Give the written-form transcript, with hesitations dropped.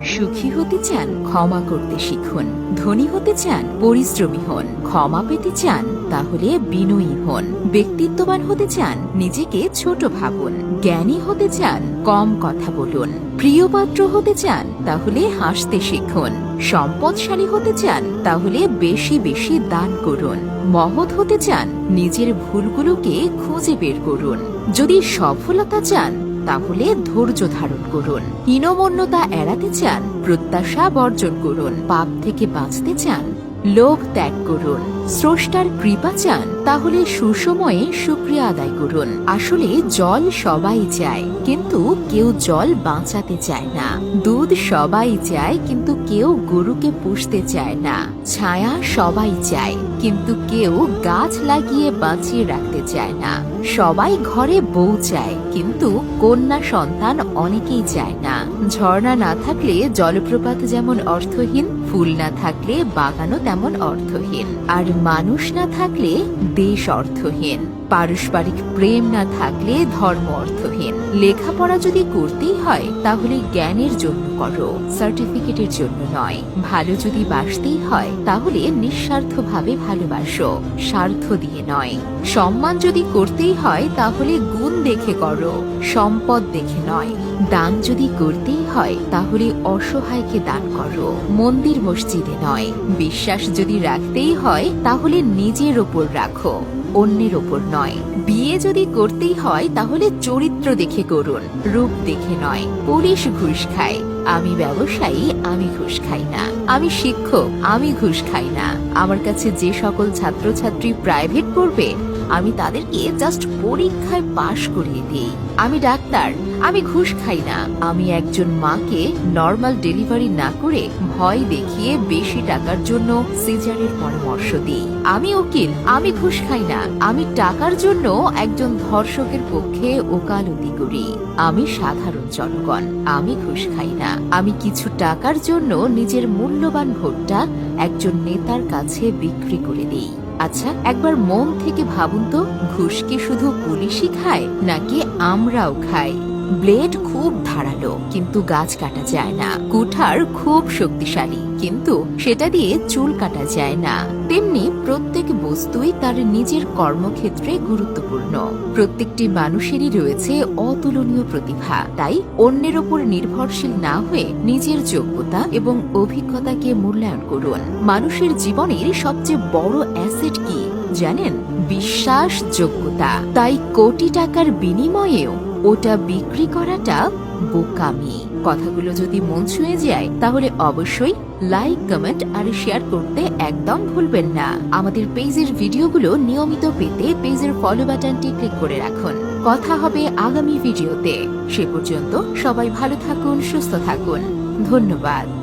সুখী হতে চান, ক্ষমা করতে শিখুন। ধনী হতে চান, পরিশ্রমী হন। ক্ষমা পেতে চান, তাহলে বিনয়ী হন। ব্যক্তিত্ববান হতে চান, নিজেকে ছোট ভাবুন। জ্ঞানী হতে চান, কম কথা বলুন। প্রিয়পাত্র হতে চান, তাহলে হাসতে শিখুন। সম্পদশালী হতে চান, তাহলে বেশি বেশি দান করুন। মহৎ হতে চান, নিজের ভুলগুলোকে খুঁজে বের করুন। যদি সফলতা চান, তাহলে ধৈর্য ধারণ করুন। হীনমন্যতা এড়াতে চান, প্রত্যাশা বর্জন করুন। পাপ থেকে বাঁচতে চান, লোভ ত্যাগ করুন। স্রষ্টার কৃপা চান, তাহলে সুসময়ে শুকরিয়া আদায় করুন। আসলে জল সবাই চায়, কিন্তু কেউ জল বাঁচাতে চায় না। দুধ সবাই চায়, কিন্তু কেউ গরুকে পুষতে চায় না। ছায়া সবাই চায়, কিন্তু কেউ গাছ লাগিয়ে বাঁচিয়ে রাখতে চায় না। সবাই ঘরে বউ চায়, কিন্তু কন্যা সন্তান অনেকেই চায় না। ঝর্ণা না থাকলে জলপ্রপাত যেমন অর্থহীন, ফুল না থাকলে বাগানও তেমন অর্থহীন। আর মানুষ না থাকলে দেশ অর্থহীন। পারস্পরিক প্রেম না থাকলে ধর্ম অর্থহীন। লেখাপড়া যদি করতেই হয়, তাহলে জ্ঞানের জন্য করো, সার্টিফিকেটের জন্য নয়। ভালো যদি বাসতেই হয়, তাহলে নিঃস্বার্থভাবে ভালোবাসো, স্বার্থ দিয়ে নয়। সম্মান যদি করতেই হয়, তাহলে গুণ দেখে করো, সম্পদ দেখে নয়। দান যদি করতেই হয়, তাহলে অসহায়কে দান করো, মন্দির মসজিদে নয়। বিশ্বাস যদি রাখতেই হয়, তাহলে নিজের ওপর রাখো, অন্যের ওপর নয়। বিয়ে যদি করতেই হয়, তাহলে চরিত্র দেখে করুন, রূপ দেখে নয়। পুলিশ ঘুষ খায়, আমি ব্যবসায়ী, আমি ঘুষ খাই না। আমি শিক্ষক, আমি ঘুষ খাই না। আমার কাছে যে সকল ছাত্রছাত্রী প্রাইভেট পড়বে, আমি তাদেরকে জাস্ট পরীক্ষায় পাশ করিয়ে দিই। আমি ডাক্তার, আমি ঘুষ খাই না। আমি একজন মাকে নর্মাল ডেলিভারি না করে ভয় দেখিয়ে বেশি টাকার জন্য সিজারের পরামর্শ দিই। আমি উকিল, আমি ঘুষ খাই না। আমি টাকার জন্য একজন ধর্ষকের পক্ষে ওকালতি করি। আমি সাধারণ জনগণ, আমি ঘুষ খাই না। আমি কিছু টাকার জন্য নিজের মূল্যবান ভোটটা একজন নেতার কাছে বিক্রি করে দিই। আচ্ছা, একবার মন থেকে ভাবুন তো, ঘুষ কি শুধু পুলিশই খায়, নাকি আমরাও খাই? ব্লেড খুব ধারালো, কিন্তু গাছ কাটা যায় না। কুঠার খুব শক্তিশালী, কিন্তু সেটা দিয়ে চুল কাটা যায় না। তেমনি প্রত্যেক বস্তুই তার নিজের কর্মক্ষেত্রে গুরুত্বপূর্ণ। প্রত্যেকটি মানুষেরই রয়েছে অতুলনীয় প্রতিভা। তাই অন্যের উপর নির্ভরশীল না হয়ে নিজের যোগ্যতা এবং অভিজ্ঞতাকে মূল্যায়ন করুন। মানুষের জীবনের সবচেয়ে বড় অ্যাসেট কি জানেন? বিশ্বাস, যোগ্যতা। তাই কোটি টাকার বিনিময়েও ওটা বিক্রি করাটা বোকামি। কথাগুলো যদি মন ছুঁয়ে যায়, তাহলে অবশ্যই লাইক, কমেন্ট আর শেয়ার করতে একদম ভুলবেন না। আমাদের পেজের ভিডিওগুলো নিয়মিত পেতে পেজের ফলো বাটনটি ক্লিক করে রাখুন। কথা হবে আগামী ভিডিওতে। সে পর্যন্ত সবাই ভালো থাকুন, সুস্থ থাকুন। ধন্যবাদ।